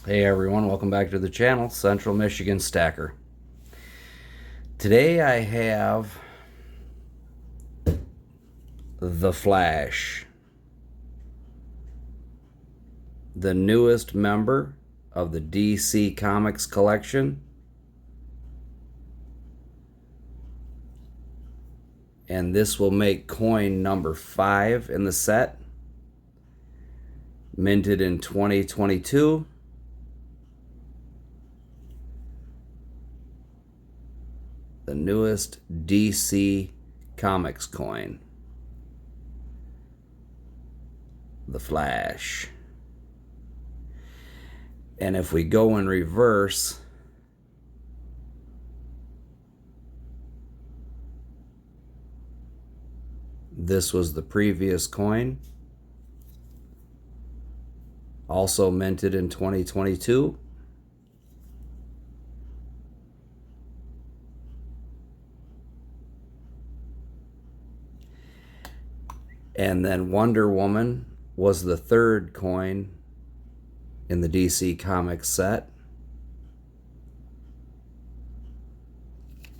Hey everyone, welcome back to the channel, Central Michigan Stacker. Today I have The Flash, the newest member of the DC Comics collection, and this will make coin number 5 in the set, minted in 2022. The newest DC Comics coin, The Flash. And if we go in reverse, this was the previous coin, also minted in 2022. And then Wonder Woman was the third coin in the DC Comics set.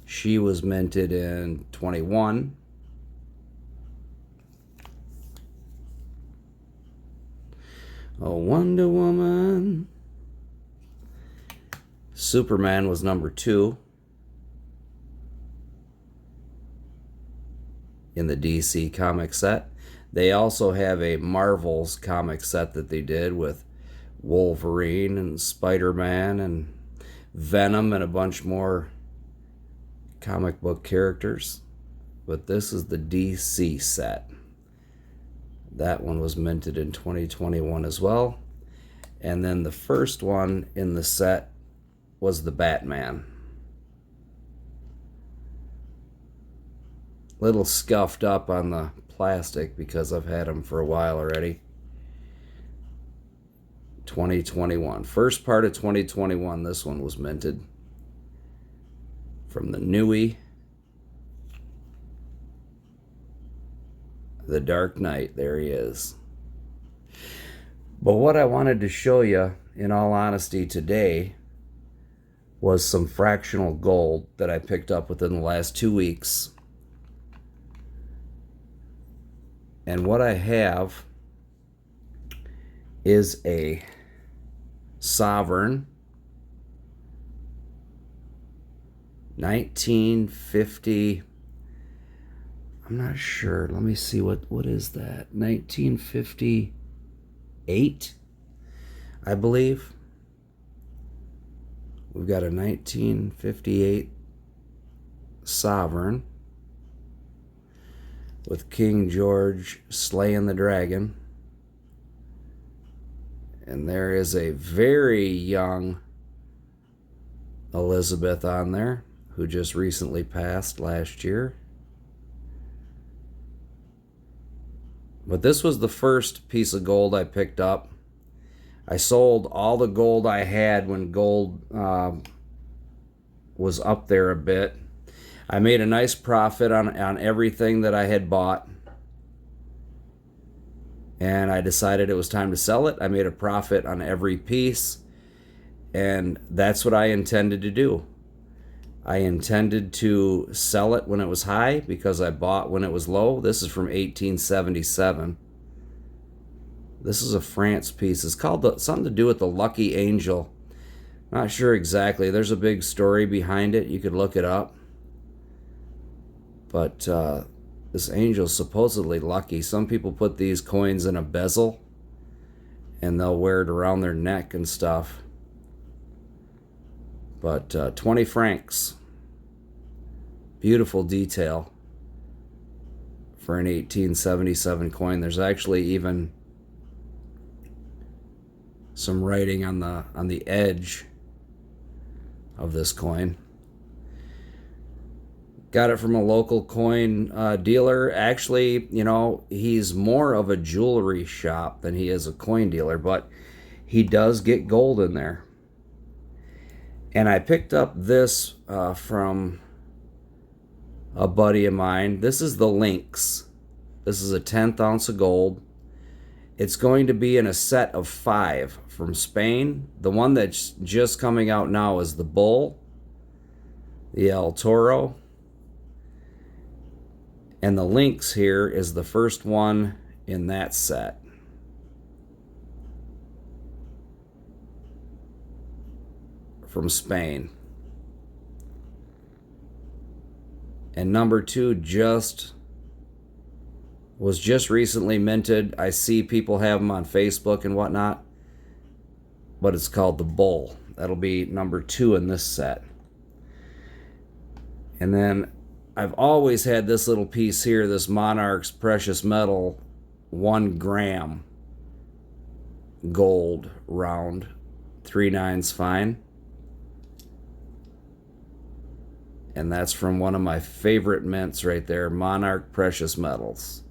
She was minted in 21. Oh, Wonder Woman. Superman was number 2 in the DC Comics set. They also have a Marvel's comic set that they did with Wolverine and Spider-Man and Venom and a bunch more comic book characters. But this is the DC set. That one was minted in 2021 as well. And then the first one in the set was the Batman. Little scuffed up on the plastic because I've had them for a while already. 2021. First part of 2021, this one was minted. From the Newie. The Dark Knight, there he is. But what I wanted to show you, in all honesty, today was some fractional gold that I picked up within the last 2 weeks. And what I have is a sovereign 1950. I'm not sure. Let me see, what is that? 1958, I believe. We've got a 1958 sovereign with King George slaying the dragon. And there is a very young Elizabeth on there, who just recently passed last year. But this was the first piece of gold I picked up. I sold all the gold I had when gold was up there a bit. I made a nice profit on everything that I had bought. And I decided it was time to sell it. I made a profit on every piece. And that's what I intended to do. I intended to sell it when it was high because I bought when it was low. This is from 1877. This is a France piece. It's called something to do with the Lucky Angel. Not sure exactly. There's a big story behind it. You could look it up. But this angel's supposedly lucky. Some people put these coins in a bezel and they'll wear it around their neck and stuff. But 20 francs. Beautiful detail for an 1877 coin. There's actually even some writing on the edge of this coin. Got it from a local coin dealer. Actually, you know, he's more of a jewelry shop than he is a coin dealer, but he does get gold in there. And I picked up this from a buddy of mine. This is the Lynx. This is a 1/10 ounce of gold. It's going to be in a set of 5 from Spain. The one that's just coming out now is the Bull, the El Toro, and the Lynx here is the first one in that set. From Spain. And number 2 was just recently minted. I see people have them on Facebook and whatnot, but it's called the Bull. That'll be number 2 in this set. And then I've always had this little piece here, this Monarch's Precious Metal 1 gram gold round, 3/9 fine. And that's from one of my favorite mints right there, Monarch Precious Metals.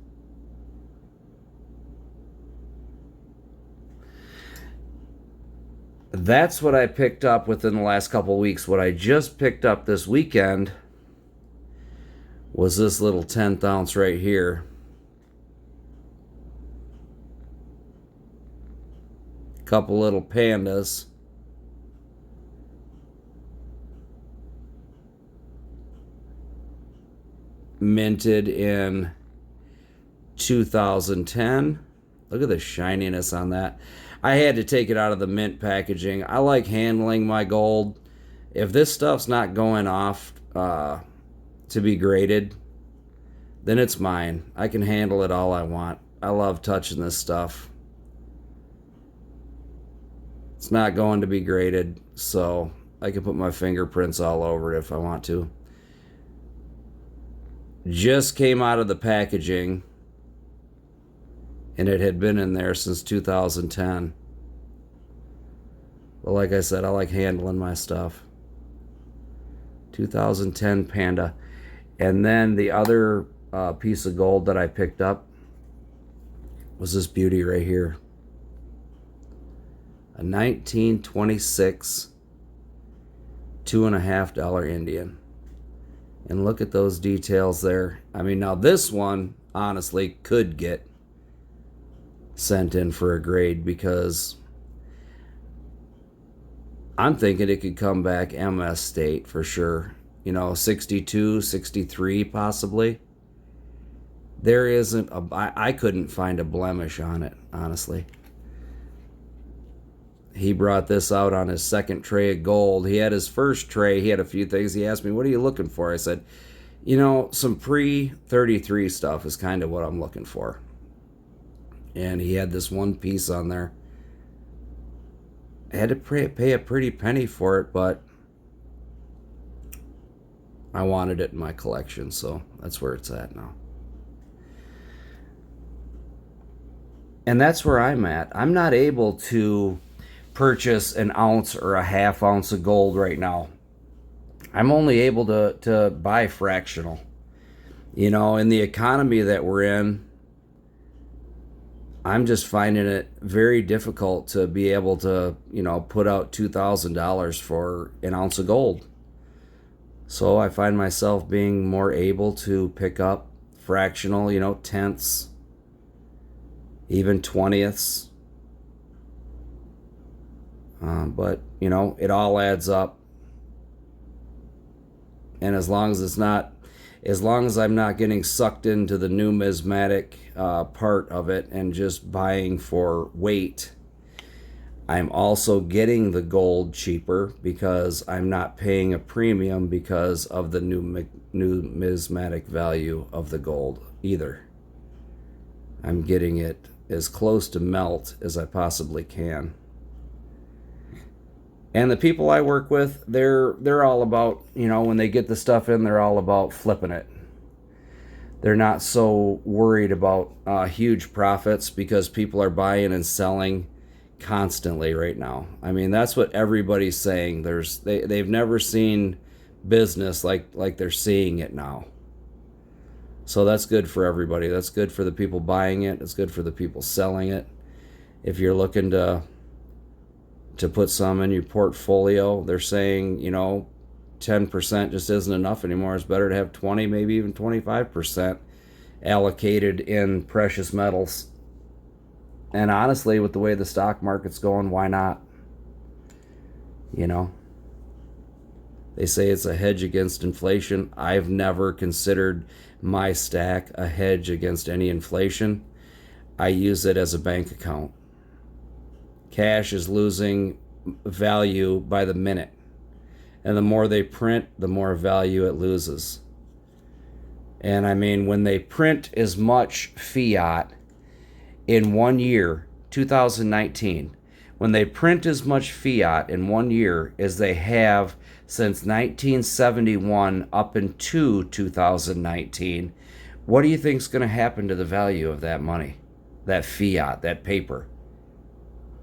That's what I picked up within the last couple weeks. What I just picked up this weekend was this little 10th ounce right here. Couple little pandas. Minted in 2010. Look at the shininess on that. I had to take it out of the mint packaging. I like handling my gold. If this stuff's not going off to be graded, then it's mine. I can handle it all I want. I love touching this stuff. It's not going to be graded, so I can put my fingerprints all over it if I want to. Just came out of the packaging, and it had been in there since 2010. But like I said, I like handling my stuff. 2010 Panda. And then the other piece of gold that I picked up was this beauty right here. A 1926 $2.50 Indian. And look at those details there. I mean, now this one, honestly, could get sent in for a grade because I'm thinking it could come back MS state for sure. 62, 63 possibly. There isn't I couldn't find a blemish on it, honestly. He brought this out on his second tray of gold. He had his first tray. He had a few things. He asked me, what are you looking for? I said, some pre-33 stuff is kind of what I'm looking for. And he had this one piece on there. I had to pay a pretty penny for it, but I wanted it in my collection, so that's where it's at now. And that's where I'm at. I'm not able to purchase an ounce or a half ounce of gold right now. I'm only able to buy fractional. In the economy that we're in, I'm just finding it very difficult to be able to, put out $2,000 for an ounce of gold. So I find myself being more able to pick up fractional, tenths, even 20ths. But it all adds up, and as long as I'm not getting sucked into the numismatic part of it and just buying for weight, I'm also getting the gold cheaper because I'm not paying a premium because of the numismatic value of the gold either. I'm getting it as close to melt as I possibly can. And the people I work with, they're all about, when they get the stuff in, they're all about flipping it. They're not so worried about huge profits because people are buying and selling constantly right now. I mean, that's what everybody's saying. They've never seen business like they're seeing it now. So that's good for everybody. That's good for the people buying it. It's good for the people selling it. If you're looking to put some in your portfolio, they're saying, 10% just isn't enough anymore. It's better to have 20, maybe even 25% allocated in precious metals. And honestly, with the way the stock market's going, why not? You know, they say it's a hedge against inflation. I've never considered my stack a hedge against any inflation. I use it as a bank account. Cash is losing value by the minute. And the more they print, the more value it loses. And I mean, when they print as much fiat in 1 year, 2019, when they print as much fiat in 1 year as they have since 1971 up into 2019, what do you think is going to happen to the value of that money, that fiat, that paper?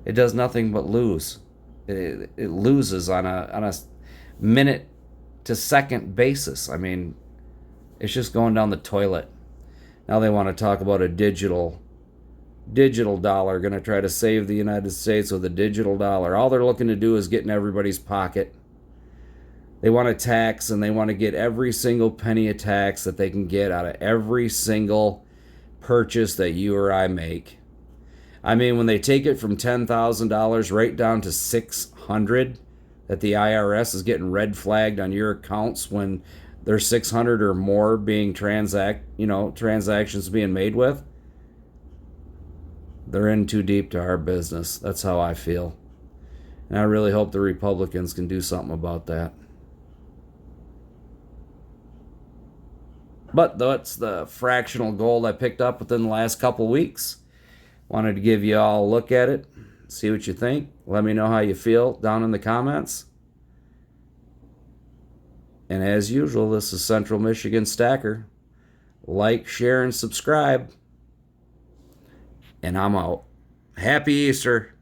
It does nothing but lose. It loses on a minute to second basis. I mean, it's just going down the toilet. Now they want to talk about a digital dollar, going to try to save the United States with a digital dollar. All they're looking to do is get in everybody's pocket. They want to tax, and they want to get every single penny of tax that they can get out of every single purchase that you or I make. I mean, when they take it from $10,000 right down to $600, that the IRS is getting red flagged on your accounts when there's 600 or more being transactions being made with, they're in too deep to our business. That's how I feel. And I really hope the Republicans can do something about that. But that's the fractional gold I picked up within the last couple weeks. Wanted to give you all a look at it, see what you think. Let me know how you feel down in the comments. And as usual, this is Central Michigan Stacker. Like, share, and subscribe. And I'm out. Happy Easter.